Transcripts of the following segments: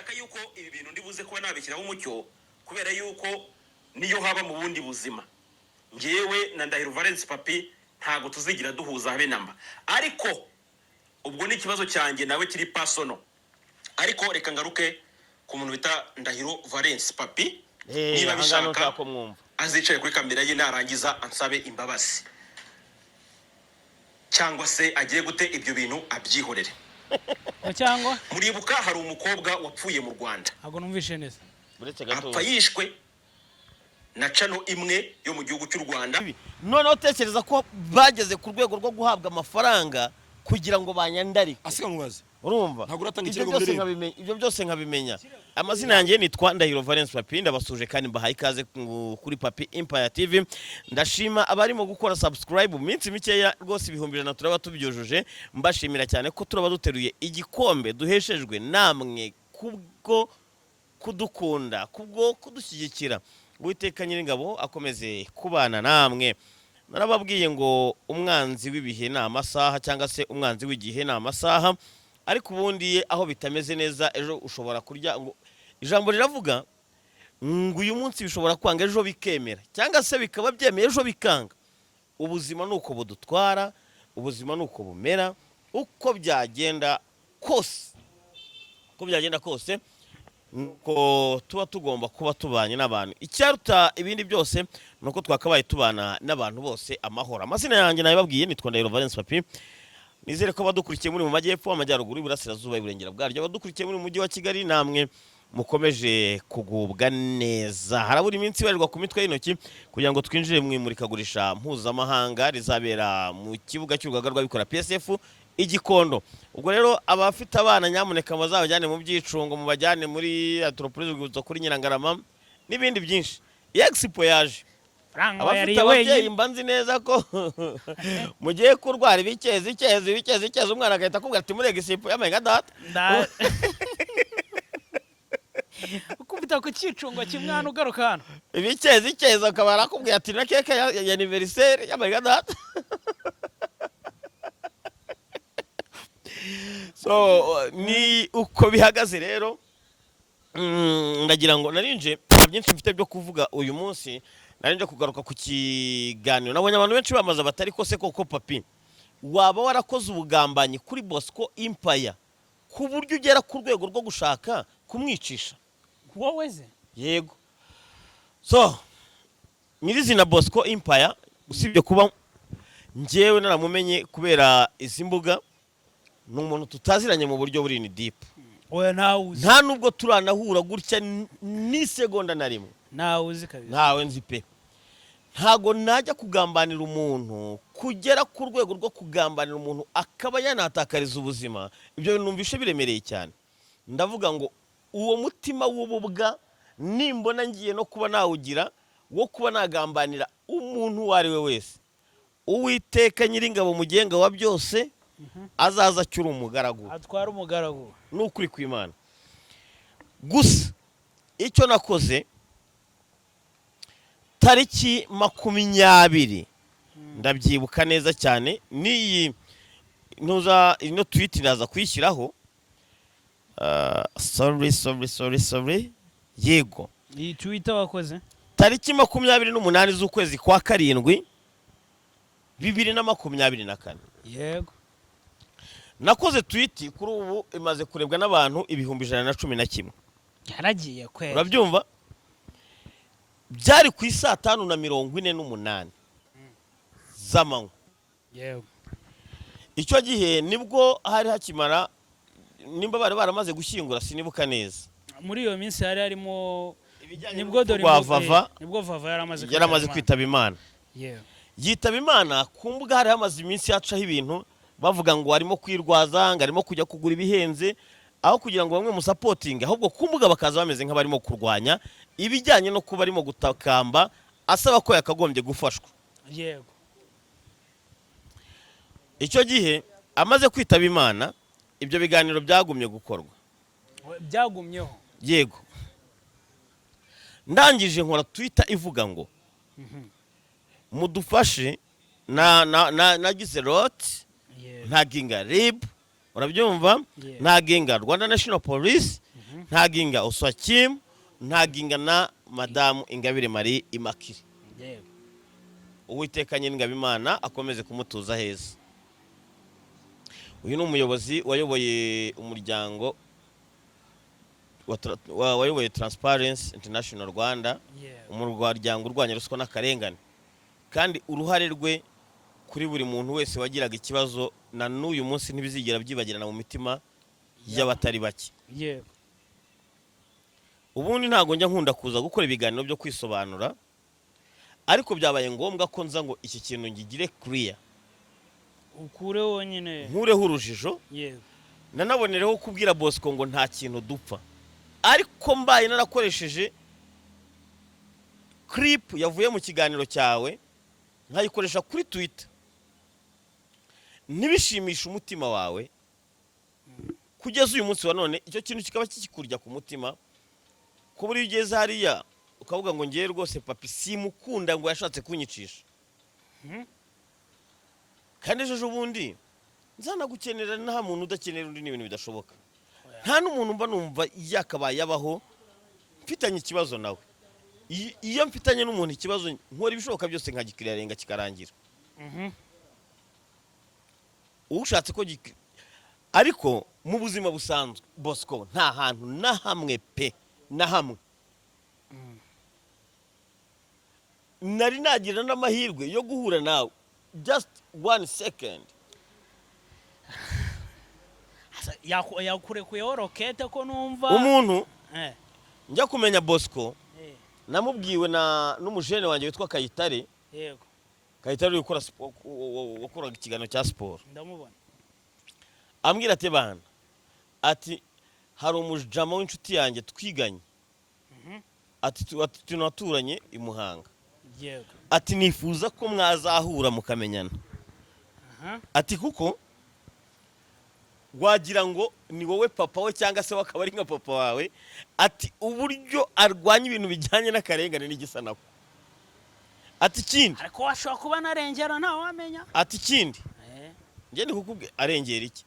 ndashaka yuko ibi bintu ndibuze kuba nabishyiraho umucyo kubera yuko niyo haba mu bundi buzima ngewe na Ndahiro Valens Papi ntago tuzigira duhuza habe namba ariko ubwo ni ikibazo cyanjye nawe kiri personal ariko reka ngaruke ku muntu bita Ndahiro Valens Papi niba bishaka azicaye kuri kamera ye narangiza ansabe imbabazi cyangwa se agiye gute ibyo bintu abyihorere cyangwa muribuka hari umukobwa wapfuye mu Rwanda ago numvishe neza buretse gato apfa yishwe na chano imwe yo mu gihugu cy'u Rwanda noneho tekereza ko bageze ku rwego rwo guhabwa amafaranga kugira ngo banyandarike asika mubaze urumva ibyo byose nkabimenya amazina yanjye nitwa Ndahiro Valens Papi ndabasuje kandi mbahaye ikaze kuri Papi Empire TV ndashima abarimo gukora subscribe minsi mikeya rwose 100 turaba tubyujuje mbashimira cyane ko turaba duteruye igikombe duheshejwe namwe kubwo kudukunda kubwo kudushyigikira Uwiteka Nyiringabo akomeze kubana namwe narababwiye ngo umwanzi w'ibihe na amasaha cyangwa se umwanzi w'igihe na amasaha ariko ubundi aho bitameze neza ejo ushobora kurya ngo ijambo riravuga ngo uyu munsi bishobora kwanga ejo bikemera cyangwa se bikaba byemeye ejo bikanga ubuzima nuko budutwara ubuzima nuko bumera uko byagenda kose nuko tuba tugomba kuba tubanye n'abantu icyaruta ibindi byose nuko twakabaye tubana n'abantu bose amahoro amazina yanjye nabibabwiye nitwa Ndahiro Valens Papi nizere ko badukurikiye muri mu majyepfo amajyaruguru iburasirazuba iburengera bwaryo badukurikiye muri mu mujyi wa Kigali namwe mukomeje kugubwa neza harabura iminsi barirwa ku mitwe y'intoki kugira ngo twinjire mu imurikagurisha mpuzamahanga rizabera mu kibuga cy'urugaga rw'abikora PSF igikondo ubwo rero abafite abana nyamuneka bazabajyane mu byicungo mu bajyane muri Anthropologie rwibutso kuri Nyirangarama n'ibindi byinshi Expo yaje abafite ababyeyi mbanzi neza ko mugiye kurwara ibikezi umwana agahita akubwira ati muri Expo yamaye data ukubita ku cyicungo kimwana ugaruka hano ibikezi akaba arakubwira ati na keke ya anniversaire yamaye data so ni uko bihagaze rero ndagira ngo narinje byinshi mfite byo kuvuga uyu munsi narinje kugaruka ku kiganiro nabonye abantu benshi bamaze batari kose koko Papi waba warakoze ubugambanyi kuri Bosco Empire ku buryo ugera ku rwego rwo gushaka kumwicisha wowe ze yego so nyirizina Bosco Empire usibye kuba njyewe naramumenye kubera izi mbuga n'umuntu tutaziranye mu buryo buri ni deep oya ntawuzi nta nubwo turanahura gutya ni segonda na rimwe ntawuzi kabisa ntawe nzi pe ntago najya kugambanira umuntu kugera ku rwego rwo kugambanira umuntu akaba yanatakariza ubuzima ibyo numvishe biremereye cyane ndavuga ngo uwo mutima w'ububwa nimbona ngiye no kuba nawugira wo kuba nagambanira umuntu wari we wese Uwiteka Nyiringabo mugenga wa byose azaza cyuri umugaragu atwara umugaragu n'ukuri kw'Imana gusa icyo nakoze tariki 20 ndabyibuka neza cyane niyi ntuza ino tweet naza kwishyiraho sorry yego iyi Twitter wakoze tariki 28 z'ukwezi kwa karindwi 2024 yego nakoze tweet kuri ubu imaze kurebwa n'abantu 111 yaragiye kwera urabyumva byari ku 5:48 z'amanywa yego icyo gihe nibwo hari hakimara nimba bari baramaze gushyingura sinibuka neza muri iyo minsi hari harimo nibwo Vava yaramaze kwitaba Imana yitaba Imana ku mbuga hari hamaze iminsi yacaho ibintu bavuga ngo arimo kwirwaza ngo arimo kujya kugura ibihenze aho kugira ngo bamwe musapotinge ahubwo ku mbuga bakaza bameze nk'abarimo kurwanya ibijyanye no kuba arimo gutakamba asaba ko yakagombye gufashwa yego icyo gihe amaze kwitaba Imana ibyo biganiro byagumye gukorwa byagumyeho yego ndangije nkora Twitter ivuga ngo mudufashe nagize lot ntaginga RIB urabyumva ntaginga Rwanda National Police ntaginga Oswakim, ntaginga na Madamu Ingabire Marie Immaculée. yego Uwiteka nyir'ingabo Imana akomeze kumutuza heza. Uyu ni umuyobozi wayoboye umuryango wayoboye Transparency International Rwanda, yego umuryango urwanya ruswa n'akarengane, kandi uruhare rwe kuri buri muntu wese wagiraga ikibazo na n'uyu munsi ntibizigera byibagirana mu mitima y'abatari bake. yego Ubundi ntago njya nkunda kuza gukora ibiganiro byo kwisobanura, ariko byabaye ngombwa ko nza ngo iki kintu ngigire clear, ukure wonyine. nkureho urujijo, yego nanabonereho kubwira Bosco ngo nta kintu dupfa. Ariko mbaye narakoresheje clip yavuye mu kiganiro cyawe nkayikoresha kuri Twitter, ntibishimisha umutima wawe, kugeza uyu munsi wa none icyo kintu kikaba kikikurya ku mutima, ko buri ugeze hariya ukavuga ngo ngiye rwose papi simukunda ngo yashatse kunyicisha. Kandi ejo bundi nzanagukenera, nta muntu udakenera undi, n'ibintu bidashoboka. Nta n'umuntu mba numva yakabaye yabaho mfitanye ikibazo nawe. Iyo mfitanye n'umuntu ikibazo nkora ibishoboka byose nkagikirirenga kikarangira. Ushatse ko ariko mu buzima busanzwe Bosco nta hantu na hamwe pe na hamwe nari nagira n'amahirwe yo guhura nawe just 1 second. yakurekuyeho rokete ko numva Umuntu eh njya kumenya Bosco eh namubwiwe n'umujene wanjye witwa Kayitare. yego Kayitare ukora wakoraga ikiganiro cya siporo, ndamubona ambwira ati bana, ati hari umujama w'inshuti yanjye twiganye, ati tunaturanye i Muhanga, yego ati nifuza ko mwazahura mukamenyana. Ati kuko wagira ngo ni wowe papa we cyangwa se wakaba ari nka papa wawe. Ati uburyo arwanya ibintu bijyanye n'akarengane n'igisa nako. Ati kindi, ariko washobora kuba narengera ntawe wamenya. ati kindi njye ndi kukubwira arengera iki,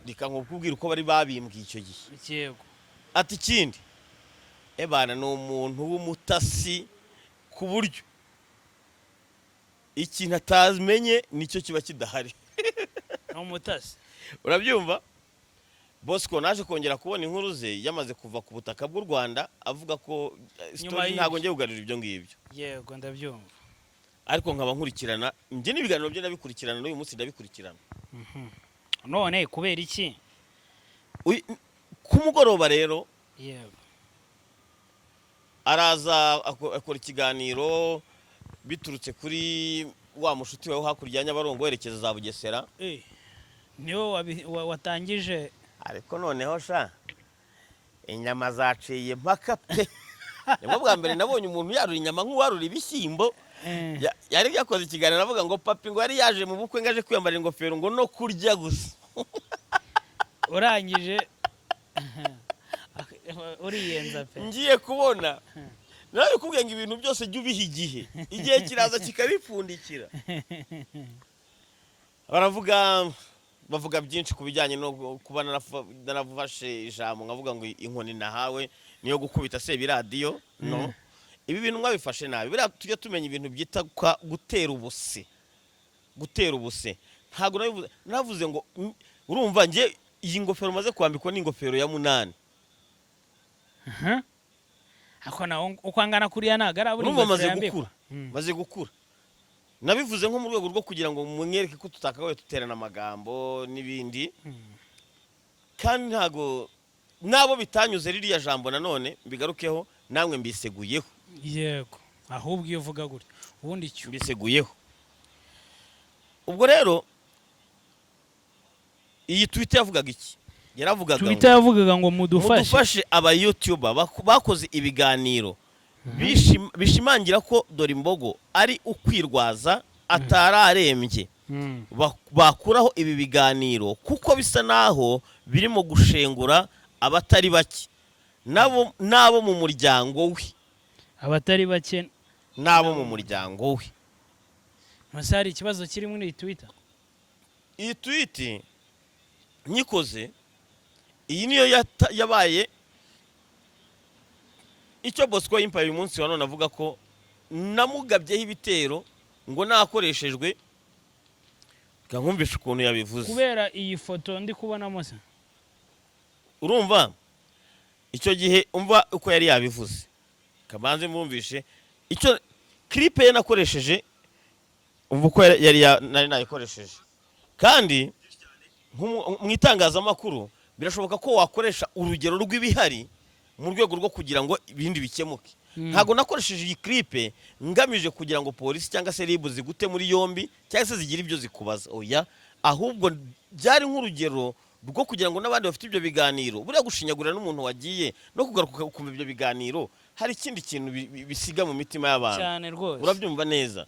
reka nkubwira uko bari babimbwiye icyo gihe. yego Ati kindi, ebana ni umuntu w'umutasi ku buryo ikintu atamenye nicyo kiba kidahari. n'umutasi Urabyumva? Bosco naje kongera kubona inkuru ze yamaze kuva ku butaka bw'u Rwanda, avuga ko story ntago ngiye kugarura ibyo ngibyo. yego ndabyumva, Ariko nkaba nkurikirana, njye n'ibiganiro bye ndabikurikirana, n'uyu munsi ndabikurikirana. none kubera iki? Ku mugoroba rero yego araza akora ikiganiro biturutse kuri wa mushuti wawe hakurya ya Nyabarongo werekeza za Bugesera. niwe watangije. Ariko noneho sha inyama zaciye mpaka pe. Nibwo bwa mbere nabonye umuntu yarura inyama nk'uwarura ibishyimbo. Yari yakoze ikiganiro avuga ngo papi ngo yari yaje mu bukwe ngaje kwiyambarira ingofero ngo no kurya gusa. urangije uriyenza pe. Ngiye kubona nawe kubwiye ngo ibintu byose jya ubiha igihe kiraza kikabipfundikira. bavuga byinshi ku bijyanye no kuba narafashe ijambo nkavuga ngo inkoni nahawe niyo gukubita se biradiyo. No, ibi bintu mwabifashe nabi. Bira tujya tumenya ibintu byita gutera ubuse. Ntago navuze ngo urumva nge iyi ngofero maze kwambikwa n'ingofero ya 8. Ako na uko angana kuriya nagara buri maze gukura. Nabivuze nko mu rwego rwo kugira ngo mwereke ko tutakabaye tuterana amagambo n'ibindi. Kandi ntago nabo bitanyuze ririya jambo nanone bigarukeho namwe mbiseguyeho. Yego ahubwo iyo uvuga gutyo ubundi cyo mbiseguyeho. Ubwo rero iyi Twitter yavugaga iki? Twitter yavugaga ngo mudufashe aba YouTuber bakoze ibiganiro bishimangira ko Dorimbogo ari ukwirwaza atararembye. Bakuraho ibi biganiro kuko bisa naho birimo gushengura abatari bake nabo mu muryango we. Abatari bake nabo mu muryango we. Masari ikibazo kiri muri Twitter. Iyi tweet nyikoze iyi niyo yabaye icyo Bosco Empire uyu munsi wa none avuga ko namugabyeho ibitero ngo nakoreshejwe nkumvisha ukuntu yabivuze kubera iyi foto ndi kubonamo se. urumva icyo gihe umva uko yari yabivuze kabanze mwumvishe icyo clip ye nakoresheje umva uko nari nayikoresheje kandi mu itangazamakuru birashoboka ko wakoresha urugero rw'ibihari mu rwego rwo kugira ngo ibindi bikemuke ntago nakoresheje iyi clip ngamije kugira ngo polisi cyangwa se ribu zigute muri yombi cyangwa se zigira ibyo zikubaza oya ahubwo byari nk'urugero rwo kugira ngo n'abandi bafite ibyo biganiro buriya gushinyagurira n'umuntu wagiye no kugaruka kumva ibyo biganiro hari ikindi kintu bisiga mu mitima y'abantu cyane rwose urabyumva neza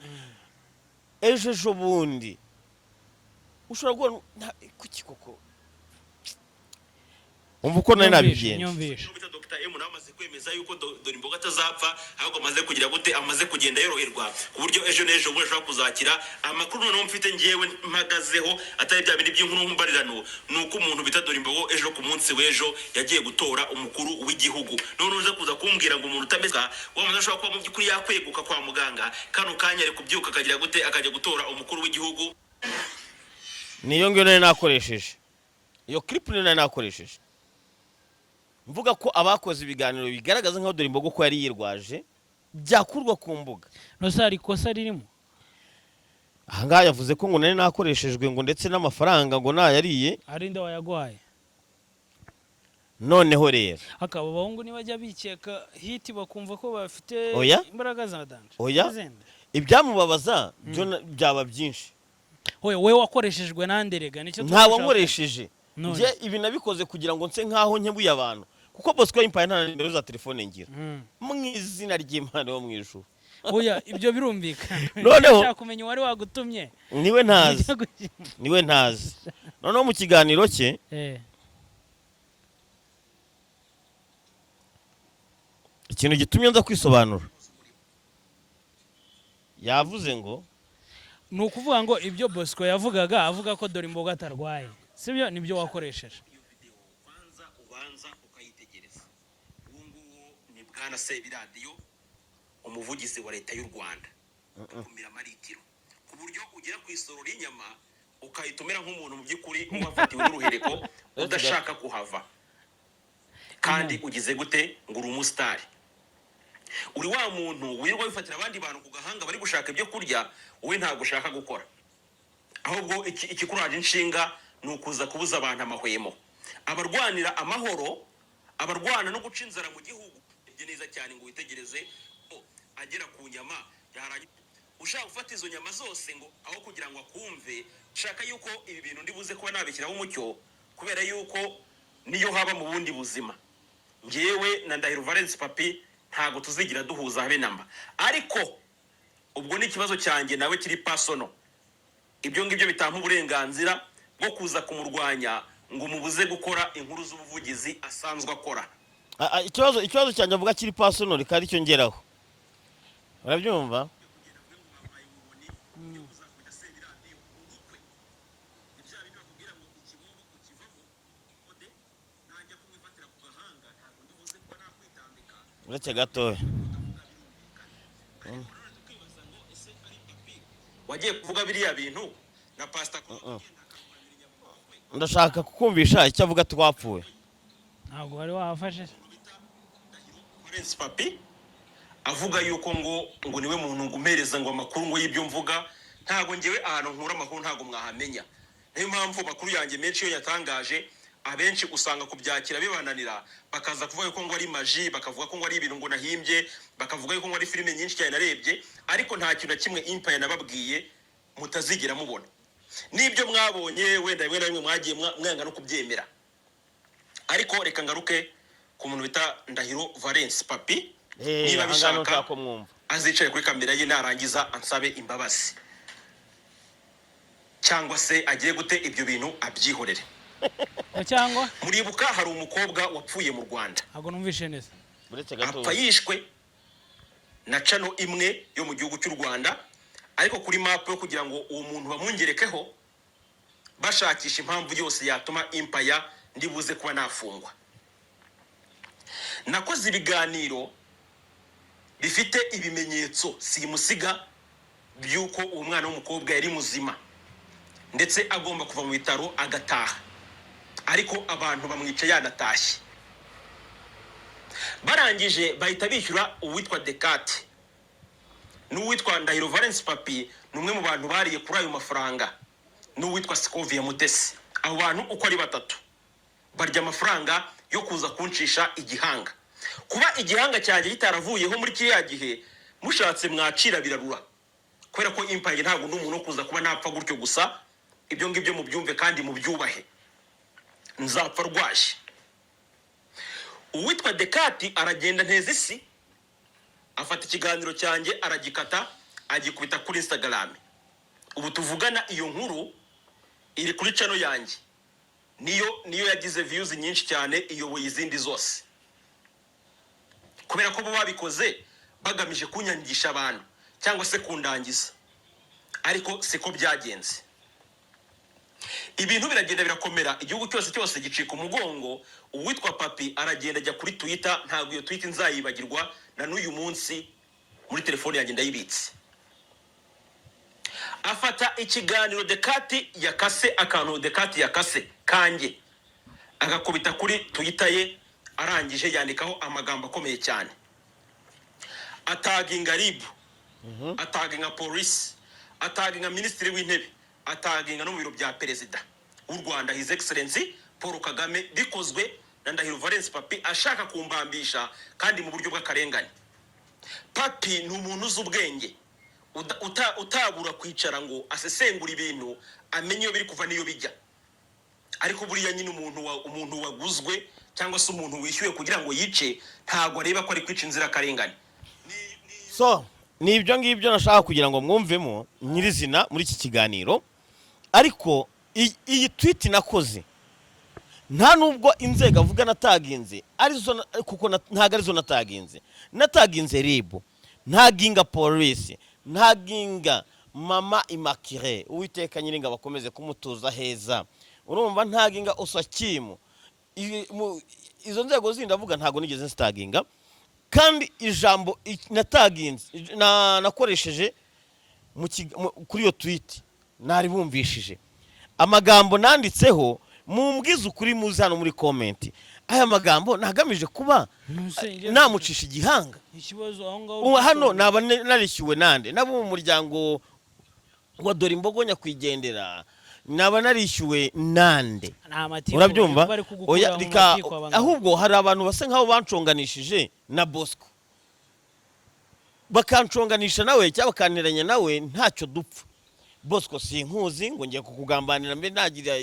ejo bundi ushobora guhora kuki koko umva uko nari nabigenje Dr. M amaze kwemeza yuko Dorimboga atazapfa ahubwo amaze kugira gute amaze kugenda yoroherwa ku buryo ejo n'ejo bundi ashobora kuzakira amakuru noneho mfite ngewe mpagazeho atari bya bindi by'inkuru mbarirano nuko umuntu bita Dorimbogo ejo ku munsi w'ejo yagiye gutora umukuru w'igihugu none uza kuza kumbwira ngo umuntu utamezwa wa muntu ashobora kuba mu by'ukuri yakweguka kwa muganga kano kanya ari kubyuka akagira gute akajya gutora umukuru w'igihugu niyo ngiyo nari nakoresheje iyo clip nari nakoresheje mvuga ko abakoze ibiganiro bigaragaza nkaho Dorimbogo ko yari yirwaje byakurwa ku mbuga nosari kosa ririmo ahangaha yavuze ko ngo nari nakoreshejwe ngo ndetse n'amafaranga ngo nayariye arinde wayagwaye noneho rero akaba abahungu nibajya bikeka hiti bakumva ko bafite imbaraga za danje oya ibyamubabaza byo byaba byinshi oya we wakoreshejwe nanderega nicyo ntawe nkoresheje nje ibi nabikoze kugira ngo nse nkaho nkebuye abantu kuko Bosco Empire nta nimero za telefone ngira mu izina ry'Imana wo mwijuru oya ibyo birumvikana noneho cyakumenya wari wagutumye niwe ntazi noneho mu kiganiro cye ikintu gitumye nza kwisobanura yavuze ngo ni ukuvuga ngo ibyo Bosco yavugaga avuga ko Dorimbogo atarwaye sibyo nibyo wakoresheje ubanza ukayitegereza ubu ngubu ni Bwana Sebiradiyo umuvugizi wa leta y'u Rwanda kumira amaritiro ku buryo ugera ku isoro ry'inyama ukahita umera nk'umuntu mu by'ukuri wafatiwe n'uruhereko udashaka kuhava kandi ugize gute ngo uri umusitari uri wa muntu wirirwa wifatira abandi bantu ku gahanga bari gushaka ibyo kurya wowe ntabwo ushaka gukora ahubwo ikikuraje inshinga ni ukuza kubuza abantu amahwemo abarwanira amahoro abarwana no guca inzara mu gihugu ibyo neza cyane ngo witegereze agera ku nyama ushaka gufata izo nyama zose ngo aho kugira ngo akumve shaka yuko ibi bintu ndibuze kuba nabishyiraho umucyo kubera yuko niyo haba mu bundi buzima ngewe na Ndahiro Valence Papi ntago tuzigira duhuza habe namba ariko ubwo ni ikibazo cyanjye nawe kiri personal ibyo ngibyo bitampa uburenganzira bwo kuza kumurwanya ngo umubuze gukora inkuru z'ubuvugizi asanzwe akora ikibazo cyanjye avuga kiri personal kandi cyo ngeraho urabyumva uretse gatoya wagiye kuvuga biriya bintu na pastor ndashaka kukumvisha icyo avuga twapfuye ntabwo wari wafashe Valence Papi avuga yuko ngo niwe muntu ngumereza ngo amakuru ngo y'ibyo mvuga ntago ngewe ahantu nkura amakuru ntago mwahamenya niyo mpamvu makuru yanjye menshi yo yatangaje abenshi usanga kubyakira bibananira bakaza kuvuga ko ngo ari maji bakavuga ko ngo ari ibintu ngo nahimbye bakavuga ko ngo ari filime nyinshi cyane narebye ariko nta kintu na kimwe Empire nababwiye mutazigira mubona nibyo mwabonye wenda rimwe na rimwe mwagiye mwanga no kubyemera ariko reka ngaruke ku muntu bita Ndahiro Valence Papi niba bishaka azicaye kuri kamera ye narangiza ansabe imbabazi cyangwa se agiye gute ibyo bintu abyihorere cyangwa muribuka hari umukobwa wapfuye mu Rwanda ntabwo numvishe neza apfa yishwe na channel imwe yo mu gihugu cy'u Rwanda ariko kuri map yo kugira ngo uwo muntu bamungerekeho bashakisha impamvu yose yatuma Empire ndibuze kuba nafungwa nakoze ibiganiro bifite ibimenyetso simusiga by'uko uwo mwana w'umukobwa yari muzima ndetse agomba kuva mu bitaro agataha, ariko abantu bamwica yanatashye. Barangije bahita bishyura uwitwa Dekate n'uwitwa Ndahiro Valence Papi, n'umwe mu bantu bariye kuri ayo mafaranga, n'uwitwa Scovia Mutesi. Abo bantu uko ari batatu barya amafaranga yo kuza kuncisha igihanga. Kuba igihanga cyanjye kitaravuyeho muri kiriya gihe, mushatse mwacira birarura, kubera ko Empire ntabwo n'umuntu wo kuza kuba napfa gutyo gusa. Ibyo ngibyo mubyumve kandi mubyubahe, nzapfa rwaje. Uwitwa Dekati aragenda nteze isi, afata ikiganiro cyanjye aragikata agikubita kuri Instagram. Ubu tuvugana iyo nkuru iri kuri channel yanjye, niyo yagize views nyinshi cyane, iyoboye izindi zose, kubera ko bo babikoze bagamije kunyangisha abantu cyangwa se kundangiza, ariko siko byagenze. Ibintu biragenda birakomera, igihugu cyose gicika umugongo. Uwitwa Papi aragenda ajya kuri Twitter, ntabwo iyo tweet nzayibagirwa na n'uyu munsi, muri telefone yanjye ndayibitse. Afata ikiganiro Dekati yakase, akantu Dekati yakase kanjye agakubita kuri Twitter ye, arangije yandikaho amagambo akomeye cyane, ataginga RIB, ataginga police, ataginga minisitiri w'intebe, ataginga no mu biro bya perezida w'u Rwanda His Excellency Paul Kagame, bikozwe na Ndahiro Valence Papi ashaka kumbambisha kandi mu buryo bw'akarengane. Papi ni umuntu uzi ubwenge, utabura kwicara ngo asesengura ibintu amenye iyo biri kuva niyo bijya, ariko buriya nyine umuntu waguzwe cyangwa se umuntu wishyuye kugira ngo yice ntago areba ko ari kwica inzira karengane. So ni ibyo ngibyo nashaka kugira ngo mwumvemo nyirizina muri iki kiganiro. Ariko iyi tweet nakoze nta nubwo inzego avuga nataginze arizo, kuko ntago arizo nataginze RIB, ntaginga police, ntaginga mama Immaculée, Uwiteka Nyiringa bakomeze kumutuza heza, urumva, ntaginga Osakimu. Izo nzego zindi avuga ntago nigeze nstaginga. Kandi ijambo nataginze nakoresheje kuri iyo tweet nari bumvishije amagambo nanditseho, mumbwiza ukuri muzi hano muri comment. Aya magambo nagamije kuba namucisha igihanga. Ikibazo aho ngaho hano naba narishyuwe nande, nabo mu muryango wa Dorimbogo nyakwigendera, naba narishyuwe nande, urabyumva? Oya rika, ahubwo hari abantu base nkaho banconganishije na Bosco, bakanconganisha nawe cyangwa bakaniranya nawe, ntacyo dupfa. Bosco sinkuzi ngo ngiye kukugambanira mbe nagira,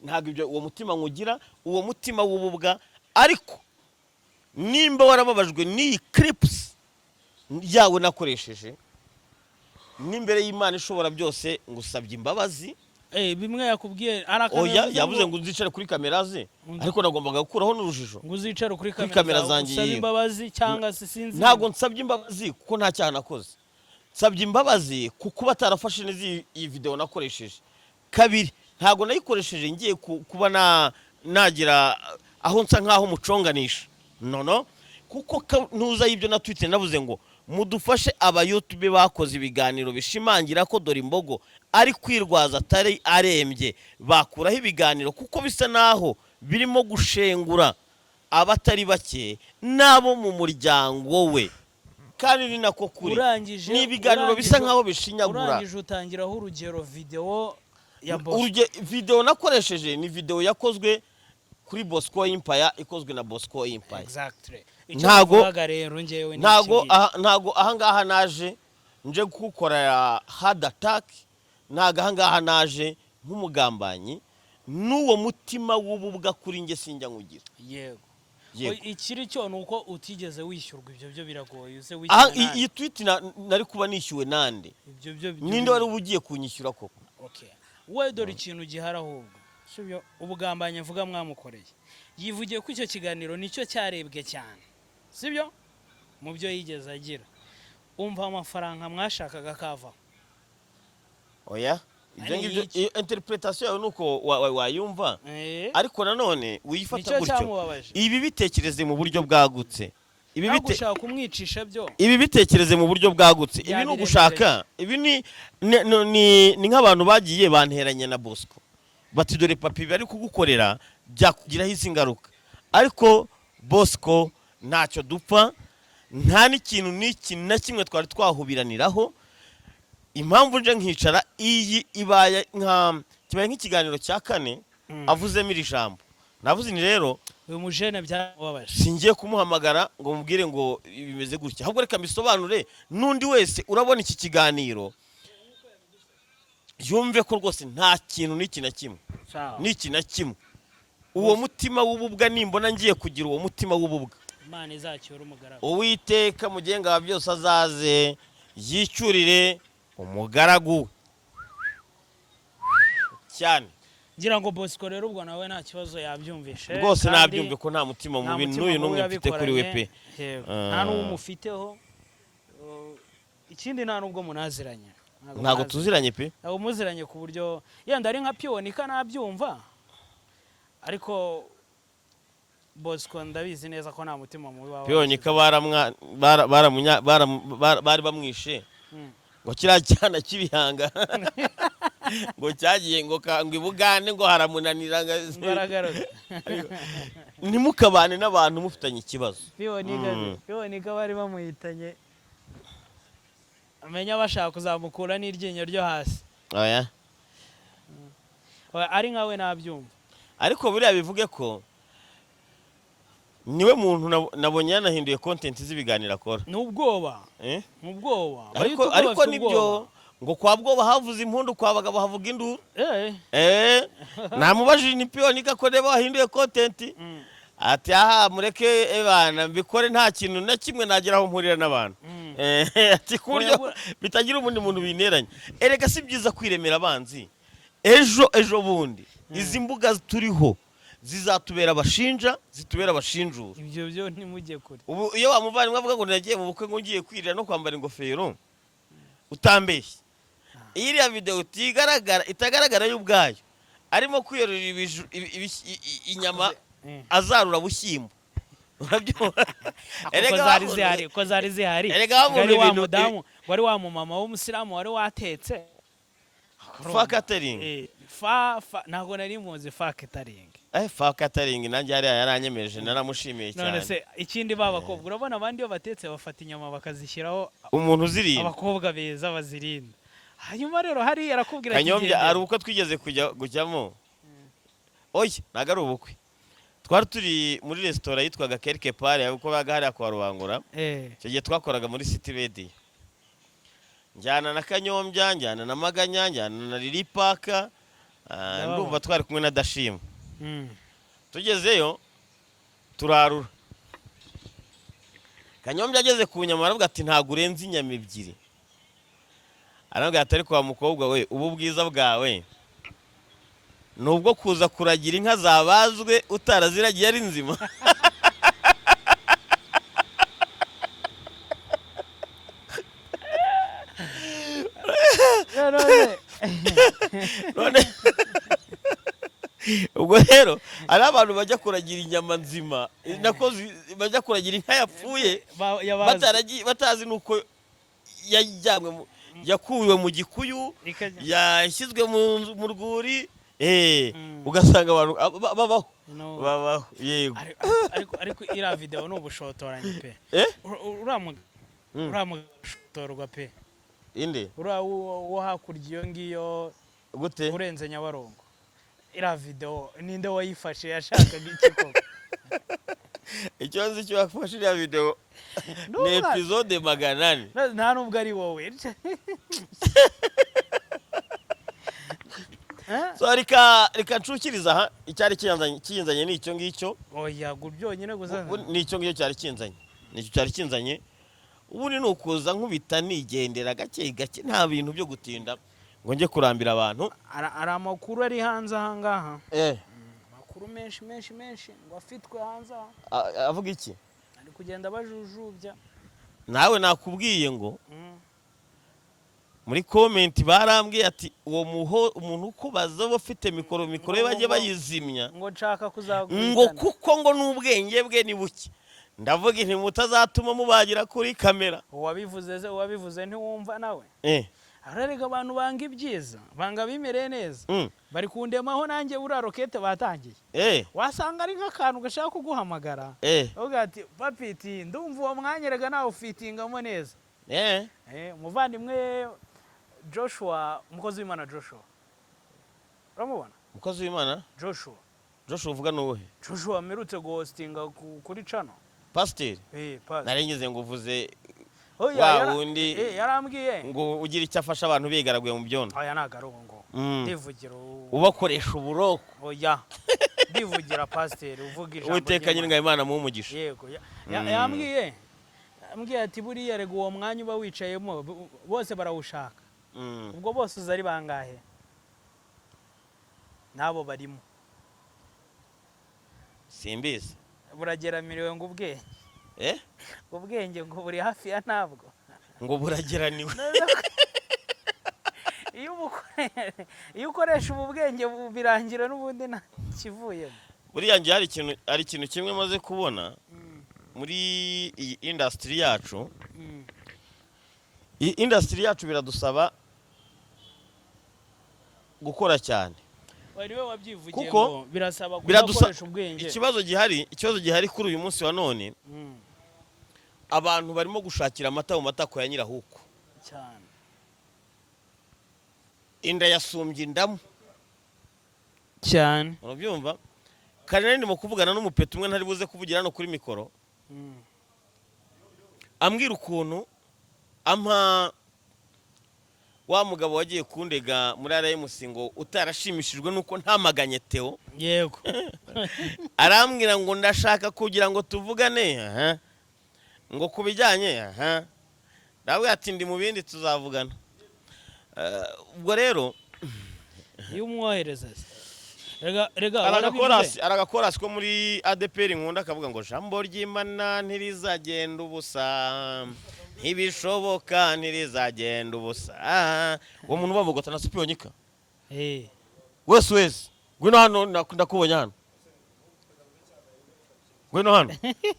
ntago ibyo uwo mutima ngugira, uwo mutima w'ububwa. Ariko nimba warababajwe ni clips yawe nakoresheje, n'imbere y'Imana ishobora byose, ngusabye imbabazi. Bimwe yakubwiye arakana. Oya yavuze ngo uzicare kuri kamera ze, ariko nagombaga gukuraho n'urujijo. Ngo uzicare kuri kamera zanjye, usabye imbabazi cyangwa se sinzi. Ntago nsabye imbabazi kuko nta cyaha nakoze, nsabye imbabazi kuko batarafashe neza iyi video nakoresheje. Kabiri, ntago nayikoresheje ngiye kuba nagira aho nsa nkaho muconganisha, no, kuko ntuza y'ibyo na Twitter navuze ngo mudufashe aba YouTube bakoze ibiganiro bishimangira ko Dorimbogo ari kwirwaza atari arembye, bakuraho ibiganiro kuko bisa naho birimo gushengura abatari bake nabo mu muryango we, kandi ni nako kuri. Ni ibiganiro bisa nkaho bishinyagura. Urangije utangiraho urugero video ya Bosco. Video nakoresheje ni video yakozwe kuri Bosco Empire, ikozwe na Bosco Empire. Exactly. Ntago ngewe ntago ahangaha naje nje gukora hard attack, ntago ahangaha naje nk'umugambanyi, n'uwo mutima w'ububwa kuri nge sinjya nkugira. Yego. Ikiri cyo nuko utigeze wishyurwa, ibyo byo biragoye. Uze wishyura. Iyi tweet nari kuba nishyuwe nande? Ibyo ninde wari ugiye kunyishyura koko? Okay. We dore ikintu gihara ahubwo, sibyo ubugambanye mvuga mwamukoreye. Yivugiye ko icyo kiganiro nicyo cyarebwe cyane, sibyo mu byo yigeze agira. Umva amafaranga mwashakaga kava. Oya, ibyo ngibyo interpretation yawe nuko wayumva, ariko nanone uyifata gutyo. Ibi bitekereze mu buryo bwagutse. ibi nawe bite gushaka kumwicisha byo ibi bitekereze mu buryo bwagutse ibi ni Yabiremeje. ugushaka ibi ni nk'abantu bagiye banteranya na Bosco bati dore papi bari kugukorera byakugiraho izi ngaruka ariko Bosco ntacyo dupfa nta n'ikintu n'ikintu na kimwe twari twahubiraniraho impamvu nje nkicara iyi ibaye kibaye nk'ikiganiro cya kane avuzemo iri jambo navuze ni rero uyu mujene byamubabaje singiye kumuhamagara ngo mubwire ngo bimeze gutya ahubwo reka mbisobanure n'undi wese urabona iki kiganiro yumve ko rwose nta kintu n'iki na kimwe n'iki na kimwe uwo mutima w'ububwa nimbona ngiye kugira uwo mutima w'ububwa Imana izacyura umugaragu Uwiteka mugenga wa byose azaze yicyurire umugaragu cyane ngira ngo Bosco rero ubwo nawe nta kibazo yabyumvishe rwose kandi nabyumve ko nta mutima nta mubi mutima n'uyu mubi n'umwe mfite kuri we pe yabikoranye. Yego. Nta n'uwo umufiteho ikindi nta n'ubwo munaziranye ntabwo tuziranye pe ntabwo muziranye ku buryo yenda ari nka piyonika nabyumva ariko Bosco ndabizi neza ko nta mutima mubi waba Piyonika bari bamwishe ngo kiriya cyana cy'ibihanga ngo cyagiye ngo ibugane ngo haramunanira baragarutse ntimukabane n'abantu mufitanye ikibazo piyonika bari bamuhitanye amenya bashaka kuzamukura n'iryinyo ryo hasi oya ari nkawe nabyumva ariko buriya bivuge ko niwe muntu nabonye yanahinduye content z'ibiganiro akora n'ubwoba n'ubwoba ariko nibyo ngo kwa bwoba havuze impundu kwa bagabo havuga induru namubajije ni Piyonika ko reba wahinduye content ati aha mureke ebana mbikore nta kintu na kimwe nageraho mpurira n'abantu ati kuryo bitagira ubundi muntu bineranye erega si byiza kwiremera abanzi ejo bundi izi mbuga turiho zizatubera abashinja zitubera abashinjura ibyo byo ntimujye kure ubu iyo wamuvanye avuga ngo nagiye mu bukwe ngo ngiye kwirira no kwambara ingofero utambeshye iriya video itagaragara y'ubwayo arimo kwiyorera inyama azarura bushyimbo ko zari zihari wari wa mumama w'umusilamu wari watetse fa catering ntabwo nari muzi fa catering fa catering nanjye hariya yaranyemeje naramushimiye cyane none se ikindi babakobwa urabona abandi iyo batetse bafata inyama bakazishyiraho umuntu uzirinda abakobwa beza bazirinda hanyuma rero hari arakubwira Kanyombya ari ubukwe twigeze kujyamo oya ntago ari ubukwe twari turi muri resitora yitwaga Quelque Part uko baga hariya kwa Rubangura icyo gihe twakoraga muri City Radio njyana na Kanyombya njyana na Maganya njyana na Lily Park ndumva twari kumwe na Dashima tugezeyo turarura Kanyombya ageze ku nyama aravuga ati ntago urenze inyama ebyiri arambwira ati ariko wa mukobwa we ubu bwiza bwawe nubwo kuza kuragira inka zabazwe utaraziragiye ari nzima ubwo rero ari abantu bajya kuragira inyama nzima nako bajya kuragira inka yapfuye batazi nuko yajyanywe yakuwe mu gikuyu yashyizwe mu rwuri ugasanga abantu babaho yego ariko iriya video ni ubushotoranyi pe uramushotorwa pe inde wo hakurya iyo ngiyo gute urenze Nyabarongo iriya video ninde wayifashe yashakaga iki koko ikibazo cyo wafashe iriya video ni episode 800 nta nubwo ari wowe so reka ncukiriza aha icyari kinzanye n'icyo ngicyo oya byonyine gusa n'icyo ngicyo cyari kinzanye nicyo cyari kinzanye ubu ni ukuza nkubita nigendera gake gake nta bintu byo gutinda ngo njye kurambira abantu ari amakuru ari hanze aha ngaha amakuru menshi ngo afitwe hanze aha avuga iki ari kugenda bajujubya nawe nakubwiye ngo muri comment barambwiye ati uwo umuntu ukubaza bafite mikoro ye bajye bayizimya ngo nshaka kuzagurika ngo kuko ngo n'ubwenge bwe ni buke ndavuga inti mutazatuma mubagira kuri kamera. uwabivuze ntiwumva nawe Eh. ararega abantu banga ibyiza banga bimereye neza bari kundemaho nanjye buriya rokete batangiye wasanga ari nk'akantu gashaka kuguhamagara uvuga ati papiti ndumva uwo mwanya rega nawe ufitingamo neza. Umuvandimwe Joshua, umukozi w'Imana Joshua, uramubona? Umukozi w'Imana Joshua uvuga n'uwuhe? Joshua amerutse guhostinga kuri channel pasiteri. pastor narengeze ngo uvuze wa wundi yarambwiye ngo ugira icyo afasha abantu bigaraguye mu byondo. Oya nagarugo ngo ndivugira ubakoresha uburoko. Oya ndivugira pasiteri uvuga ijambo Uwiteka nyine Imana mu umugisha. Yego yambwiye ati buriya rega uwo mwanya uba wicayemo bose barawushaka. Ubwo bose uza ari bangahe? Nabo barimo simbizi buragera miliyoni ngo ubwenge. Ubwenge ngo buri hafi ya ntabwo ngo burageraniwe. iyo ukoresha ubu bwenge birangira n'ubundi nta kivuyemo. Buriya njye hari ikintu kimwe maze kubona muri iyi industry yacu. Iyi industry yacu biradusaba gukora cyane. Wari we wabyivugiye ngo birasaba gukoresha ubwenge. Ikibazo gihari kuri uyu munsi wa none abantu barimo gushakira amata mu matako ya nyirahuku cyane. Inda yasumbye indamu cyane. Urabyumva? Kandi nari ndimo kuvugana n'umupeta umwe ntari buze kuvugira hano kuri mikoro. Ambwira ukuntu ampa wa mugabo wagiye kundega muri RMC ngo utarashimishijwe nuko ntamaganye Theo. Yego. Arambwira ngo ndashaka kugira ngo tuvugane ngo kubijyanye nawe ati ndi mu bindi tuzavugana. Ubwo rero iyo umwohereza aragakorasi ko muri ADPR nkunda akavuga ngo jambo ry'Imana ntirizagenda ubusa ntibishoboka ntirizagenda ubusa. Uwo muntu bamugota na Sipiyonyika wese ngwino hano ndakubonye hano ngwino hano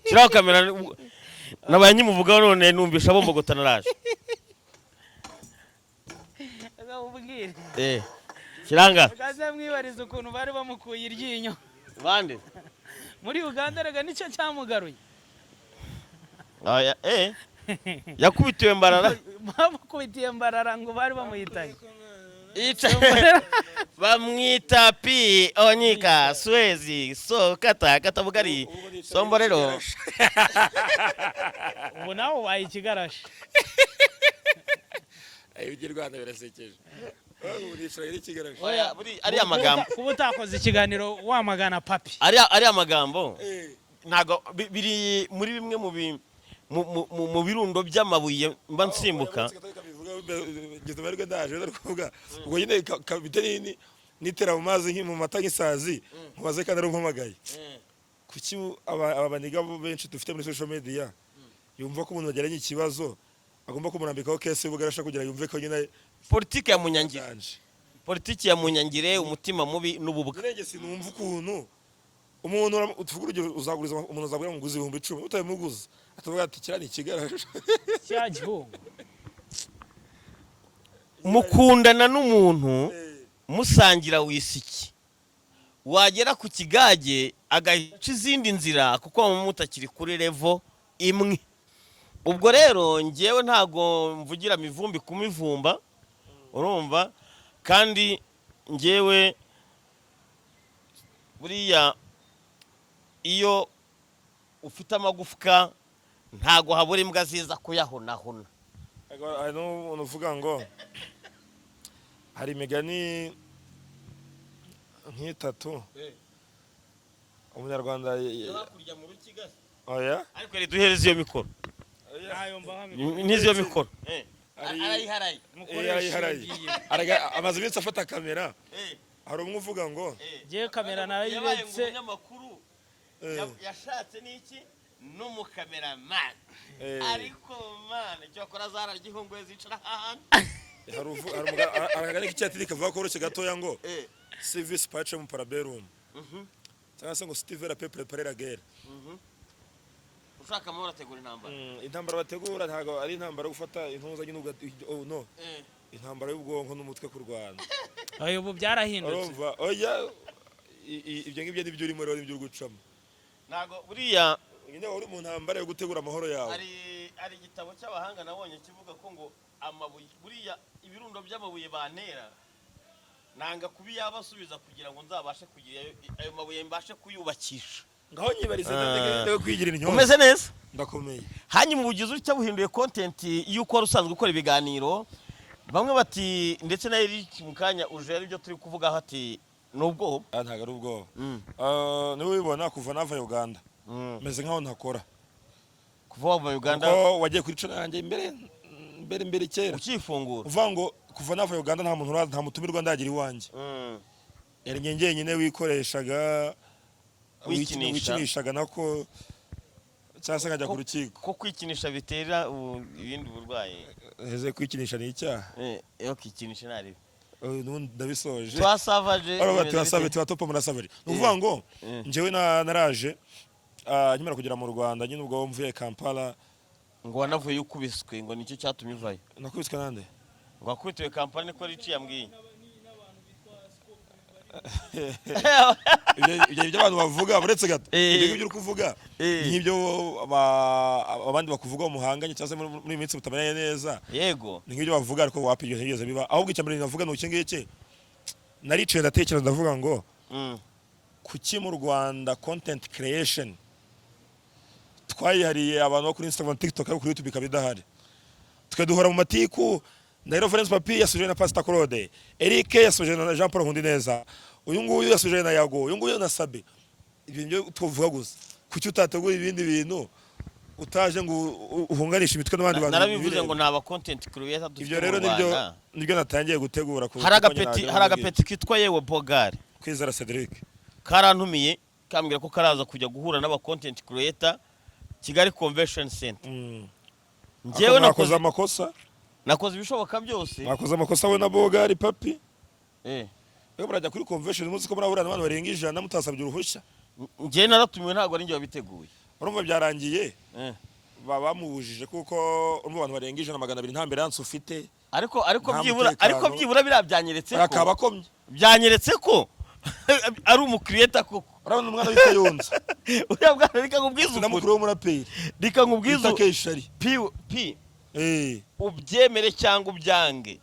kiraho kamera nabaye nyimuvugaho none numvisha bombogota naraje kiranga kaze mwibariza ukuntu bari bamukuye iryinyo bande muri Uganda rega nicyo cyamugaruye. yakubitiwe mbarara bamukubitiye mbarara ngo bari bamuhitanye bamwita pi onyika swezi so kata bugari sombo rero ubu nawe waye ikigarashi. Ibyo Rwanda birasekeje. ari amagambo kuba utakoze ikiganiro wamagana papi ari amagambo ntago biri muri bimwe mu birundo by'amabuye mba nsimbuka. Gizomerwe ndaje ndakuvuga ubwo nyine kapiteni nitera mu mazi mu mata nk'isazi nkubaze kandi ari nkomagaye. Kuki abaniga benshi dufite muri social media yumva ko umuntu ageranye ikibazo agomba kumurambikaho kese bugarasha kugira yumve ko nyine politiki ya munyangire umutima mubi n'ububwa. Nenge sinumva ukuntu umuntu utuvuga urugero uzaguriza umuntu azagura mu guzi 10,000 utabimuguza atavuga ati kirani kigarasha cyagiho mukundana n'umuntu musangira wisiki wagera ku kigage agaca izindi nzira kuko mutakiri kuri level imwe. Ubwo rero ngewe ntago mvugira mivumbi kumivumba urumva kandi ngewe buriya iyo ufite amagufwa ntago habura imbwa ziza kuyahonahona. Ano uvuga ngo hari imigani nk'itatu umunyarwanda kurya mu rukiga. Oya ariko rero duhereze iyo mikoro n'izo mikoro harayi amaze iminsi afata kamera. Hari umwe uvuga ngo giye kamera narayiretse umunyamakuru yashatse n'iki n'umukameraman ariko man cyo akora zarargihongwe zicara ahantu aragana icyatiri kavuga ko rose gatoya ngo service patch mu paraberum cyangwa se ngo Steve la peuple préparer la guerre. ushaka amahoro ategura intambara. intambara bategura ntabwo ari intambara yo gufata intuza nyine no intambara y'ubwonko n'umutwe kurwana. Oya ubu byarahindutse. urumva oya ibyo ngibyo nibyo urimo rero nibyo gucamo. Ntago buriya nyine uri mu ntambara yo gutegura amahoro yawe. ari igitabo cy'abahanga nabonye kivuga ko ngo amabuye buriya ibirundo by'amabuye bantera nanga kubi yabasubiza kugira ngo nzabashe kugira ayo mabuye mbashe kuyubakisha. Ngaho nyibarize ndege kwigira intyo. Umeze neza? Ndakomeye. Hanyuma ubugize utya buhinduye content yuko wari usanzwe ukora ibiganiro. Bamwe bati ndetse na Eric mukanya uje ari byo turi kuvuga hati nubwo ntago ari ubwo. Niwe ubibona kuva nava Uganda. Meze nkaho ntakora. Kuva wava Uganda ko wagiye kuri cana yanjye imbere kera. Ukifungura. Uvuga ngo kuva nava Uganda nta muntu nta mutumirwa ndagira iwanjye. Yari ngenye nyine wikoreshaga wikinishaga nako cyase nkajya ku rukiko. Ko kwikinisha bitera ibindi burwayi. Heze kwikinisha ni icyaha. Yo kwikinisha nari. Ndabisoje. Twasavaje. Twasavaje twatopa murasavaje. Uvuga ngo njyewe naraje nyimara kugera mu Rwanda nyine ubwo mvuye Kampala ngo wanavuye ukubiswe ngo nicyo cyatumye uvayo. Nakubiswe nande? Ngo akubitwe Kampala niko riciye ambwiye. Ibyo abantu bavuga buretse gato. Ibyo uri kuvuga nk'ibyo abandi bakuvuga umuhanganye cyangwa se muri minsi mutamenya neza. Yego. Ni nk'ibyo bavuga ariko wapiryo higeze biba. Ahubwo icyambere navuga no ngiki. Naricaye ndatekereza ndavuga ngo kuki mu Rwanda content creation twayihariye abantu bo kuri Instagram, TikTok ariko kuri YouTube kabidahari. Twe duhora mu matiku. Ndahiro Valens Papi yasuje na Pastor Claude, Eric yasuje na Jean Paul Nkundineza, uyu nguyu yasuje na Yago, uyu nguyu na Sabe. Ibyo tuvuga gusa. Kuki utategura ibindi bintu utaje ngo uhunganisha imitwe n'abandi bantu. Narabivuze ngo naba content creator dufite. Ibyo rero nibyo natangiye gutegura ku. Hari agapeti kitwa yewe Bogari. Kwizera Cedric. Karantumiye kambwira ko karaza kujya guhura n'aba content creator Kigali Convention Center. Njyewe nakoze amakosa. Nakoze ibishoboka byose. Nakoze amakosa we na Bogari Papi. Ego barajya kuri convention muzi ko murahura n'abantu barenga 100 mutasabye uruhushya. Njye naratumiwe ntago ari njye wabiteguye. Urumva byarangiye. Bamubujije kuko urumva abantu barenga 100 nta mbere yansu ufite. Ariko byibura birabyanyeretse ko. Akabakomye. Byanyeretse ko ari umukrieta koko. Urabona umwana w'Ikayonza. Uriya bwana rika ngubwiza. Namukuru wo muraperi. Rika ngubwiza. Takeshari. P. Ubyemere cyangwa ubyange.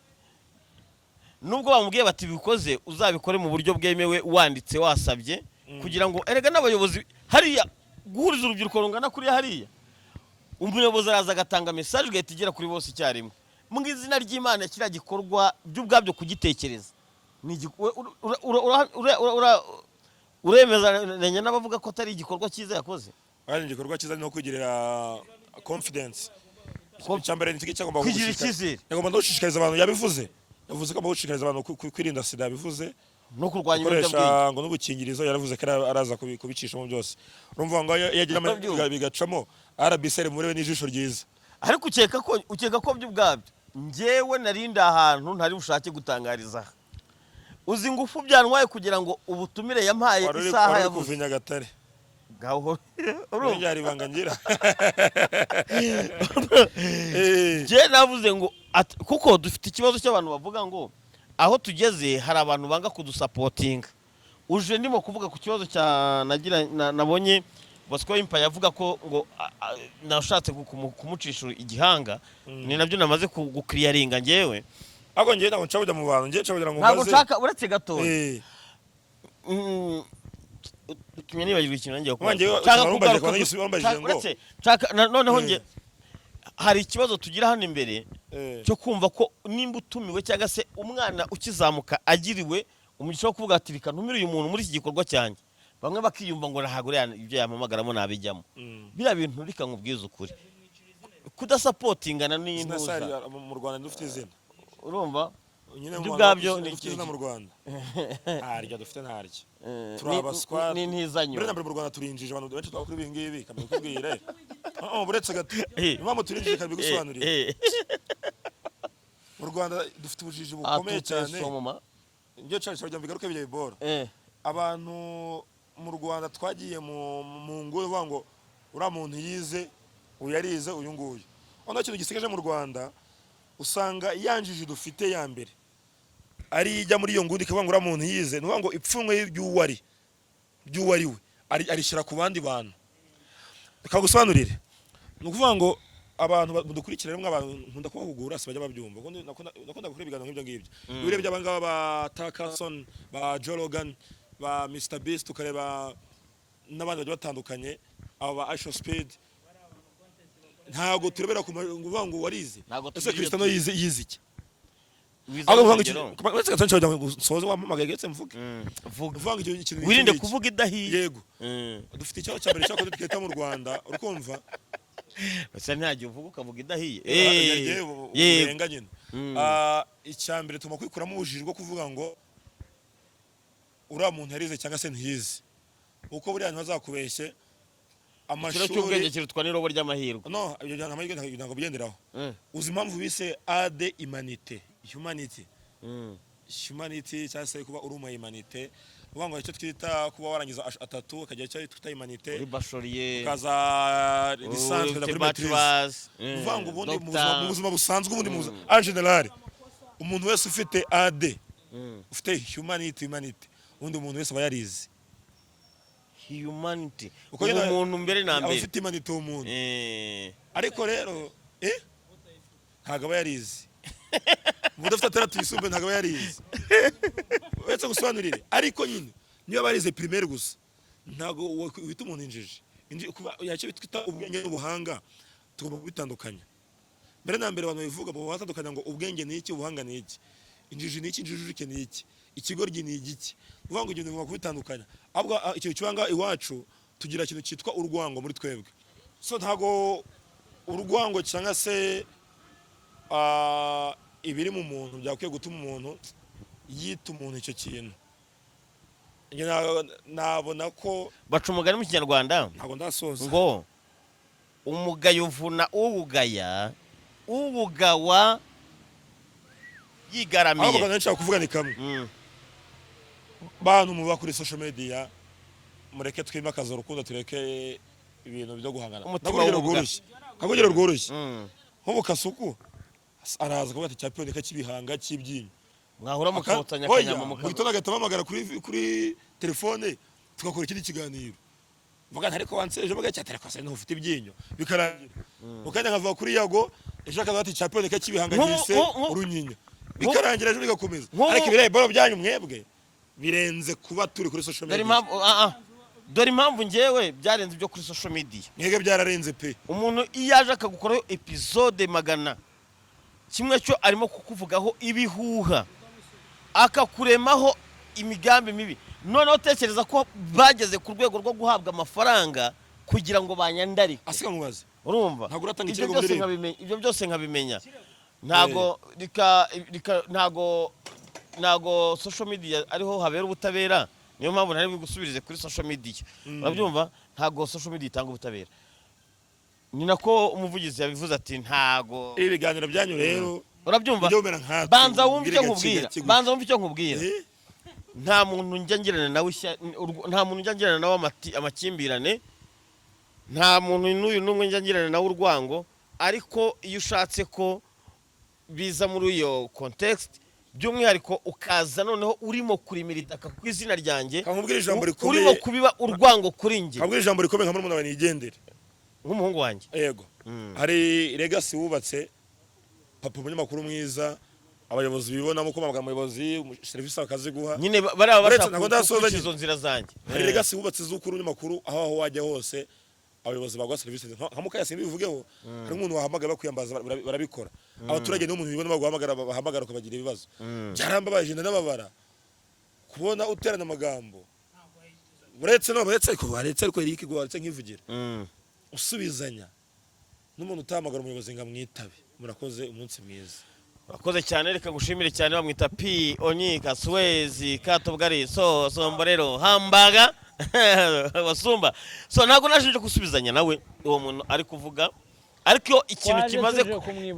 Nubwo bamubwiye bati bikoze uzabikore mu buryo bwemewe wanditse wasabye kugira ngo erega n'abayobozi hariya guhuriza urubyiruko rungana kuri hariya. Umuyobozi araza agatanga message gatigera kuri bose icyarimwe. Mu izina ry'Imana kira gikorwa by'ubwabyo kugitekereza. Ni uremeza n'abavuga ko atari igikorwa cyiza yakoze. Ari igikorwa cyiza no kwigirira confidence. Icyambere nitiki cyagomba gushishikariza. Yagomba no gushishikariza abantu yabivuze. Yavuze ko gushishikariza abantu kwirinda sida yabivuze. No kurwanya ibiyobyabwenge. Ngo n'ubukingirizo yaravuze ko araza kubicishamo byose. Urumva ngo yagira bigacamo RBC murewe n'ijisho ryiza. Ariko ukeka ko by'ubwabyo. Njyewe narinda ahantu ntari bushake gutangariza. Uzi ngufu byantwaye kugira ngo ubutumire yampaye isaha ya kuvinya gatare. Gaho urumva yari bangangira. Je navuze ngo kuko dufite ikibazo cy'abantu bavuga ngo aho tugeze hari abantu banga kudusapotinga. Uje ndimo kuvuga ku kibazo cya nabonye Bosco Empire yavuga ko ngo nashatse kumucisha igihanga ni nabyo namaze gukliyaringa njyewe. Ako njye ntabwo nshaka mu bantu njye nshaka ngo ntabwo nshaka uretse gato. Kimwe nibagirwa ikintu nanjye noneho nge hari ikibazo tugira hano imbere cyo kumva ko nimba utumiwe cyangwa se umwana ukizamuka agiriwe umugisha wo kuvuga ati rika ntumire uyu muntu muri iki gikorwa cyanjye. Bamwe bakiyumva ngo nahagure ibyo yamamagaramo nabijyamo. Bira bintu rika nkubwiza ukuri. Kudasapotingana n'intuza. Mu Rwanda dufite izina. Urumva? By'ubwabyo ni ikizina mu Rwanda. Ntaryo dufite ntaryo. Turabaswa. Ni ntizanyo. Muri nambere mu Rwanda turinjije abantu benshi twakuri ibingibi kamwe kubwire. Buretse gato. Impamvu turinjije kandi bigusobanurira. Mu Rwanda dufite ubujiji bukomeye cyane. Njye cyane cyane bigaruka bijya bibora. Abantu mu Rwanda twagiye mu ngoro bango ura muntu yize uyu yarize uyu nguyu ono kintu gisigaje mu Rwanda usanga yanjije dufite ya mbere ari ijya muri iyo nguni kavuga ngo muntu yize nuvuga ngo ipfunwe ry'uwari we arishyira ku bandi bantu bikagusobanurire ni ukuvuga ngo abantu mudukurikira rimwe abantu nkunda kubahugura si bajya babyumva nakunda gukora ibiganiro nk'ibyo ngibyo iyo urebye abangaba ba Takason ba Joe Rogan ba Mr Beast ukareba n'abandi bagiye batandukanye aba ba Asho Speed ntago turebera kuvuga ngo warize ese Cristiano yize iki wirinde kuvuga idahiye yego dufite icyaho cya mbere cyakoze twita mu Rwanda urukumva basa ntagiye uvuga ukavuga idahiye yenga nyine icya mbere tuma kwikuramo ubujiji bwo kuvuga ngo uriya muntu yarize cyangwa se ntiyize uko buriya ntazakubeshye amashuri cy'ubwenge kirutwa n'irobo ry'amahirwe no ibyo amahirwe ntabwo byenderaho uzi impamvu bise ade humanité cyangwa se kuba uri humanité uvuga ngo icyo twita kuba warangiza atatu ukajya icyo twita humanité uri bachelier ukaza lisansi kuri maîtrise uvuga ngo ubundi mu buzima busanzwe ubundi en general umuntu wese ufite ade ufite humanité ubundi umuntu wese aba yarize humanity umuntu mbere na mbere afite humanity umuntu ariko rero ntago aba yarize umuntu afite atandatu yisumbuye ntago aba yarize wese gusobanurire ariko nyine niyo barize primaire gusa ntago wita umuntu injiji yacyo bitwita ubwenge n'ubuhanga tugomba kubitandukanya mbere na mbere abantu bivuga bo batandukanya ngo ubwenge ni iki ubuhanga ni iki injiji ni iki injijurike ni iki ikigoryi ni igiki uvuga ngo ibyo ngomba kubitandukanya ahubwo icyo cyubanga iwacu tugira ikintu cyitwa urwango muri twebwe so ntago urwango cyangwa se ibiri mu muntu byakwiye gutuma umuntu yita umuntu icyo kintu nabona ko baca umugani mu Kinyarwanda ntago ndasoza ngo umugayo uvuna uwugaya uwugawa yigaramiye ahubwo nshaka kuvuga ni kamwe bantu muba kuri social media mureke twimakaza urukundo tureke ibintu byo guhangana nagugero rworoshye nk'ubu Kasuku araza kuvuga ati cyapiyoni k'ibihanga cy'ibyinyo mwahura mukabutanya akanyama mugitondo agahita amamagara kuri telefone tugakora ikindi kiganiro mvuga ariko wanseje mvuga cyatera kwase ntufite ibyinyo bikarangira ukajya nkava kuri Yago ejo akaza ati cyapiyoni k'ibihanga gise urunyinya bikarangira ejo bigakomeza ariko ibirayi boro byanyu mwebwe birenze kuba turi kuri social media dore impamvu ngewe byarenze ibyo kuri social media mwebwe byararenze pe umuntu iyaje akagukoraho episode 100 kimwe cyo arimo kukuvugaho ibihuha akakuremaho imigambi mibi noneho tekereza ko bageze ku rwego rwo guhabwa amafaranga kugira ngo banyandarike asika mubaze urumva ntabwo uratanga ikirego muri ibyo byose nkabimenya ntago social media ariho habera ubutabera niyo mpamvu ntari gusubirize kuri social media urabyumva ntago social media itanga ubutabera ni nako umuvugizi yabivuze ati ntago ibiganiro byanyu rero urabyumva banza wumve icyo nkubwira nta muntu njya ngirana nawe amakimbirane nta muntu n'uyu n'umwe njya ngirana nawe urwango ariko iyo ushatse ko biza muri iyo context by'umwihariko ukaza noneho urimo kurimira itaka ku izina ryanjye urimo kubiba urwango kuri njye kabwira ijambo rikomeye nka murumuna wawe nigendere nk'umuhungu wanjye yego hari legacy wubatse papa umunyamakuru mwiza abayobozi bibonamo ko amagambo umuyobozi serivisi akaziguha nyine baraba bashaka izo nzira zanjye hari legacy wubatse z'ukuru umunyamakuru aho wajya hose abayobozi bagwa serivisi nka mukaya simbi bivugeho hari umuntu wahamagara kwiyambaza barabikora abaturage no umuntu bibona bahamagara ukabagira ibibazo byarambabaje n'ababara kubona uterana amagambo uretse ariko Eric gwaretse nkivugira usubizanya n'umuntu utamagara umuyobozi ngamwitabe murakoze umunsi mwiza urakoze cyane reka gushimire cyane bamwita P Onyika Swezi Katobgari Somborero Hambaga basumba so ntago nashije gusubizanya nawe uwo muntu ari kuvuga ariko ikintu kimaze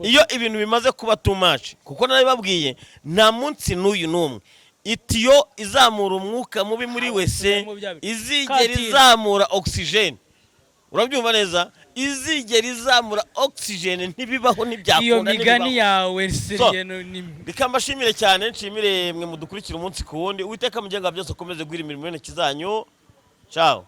iyo ibintu bimaze kuba too much kuko narababwiye nta munsi n'uyu n'umwe itiyo izamura umwuka mubi muri wese izigera izamura oxygen urabyumva neza izigera izamura oxygen ntibibaho iyo ntibyakunda migani yawe So, seriyeno ni reka mbashimire cyane nshimire mwe mudukurikira umunsi ku wundi uwiteka mugenga byose akomeze guhira imirimo y'intoki zanyu ciao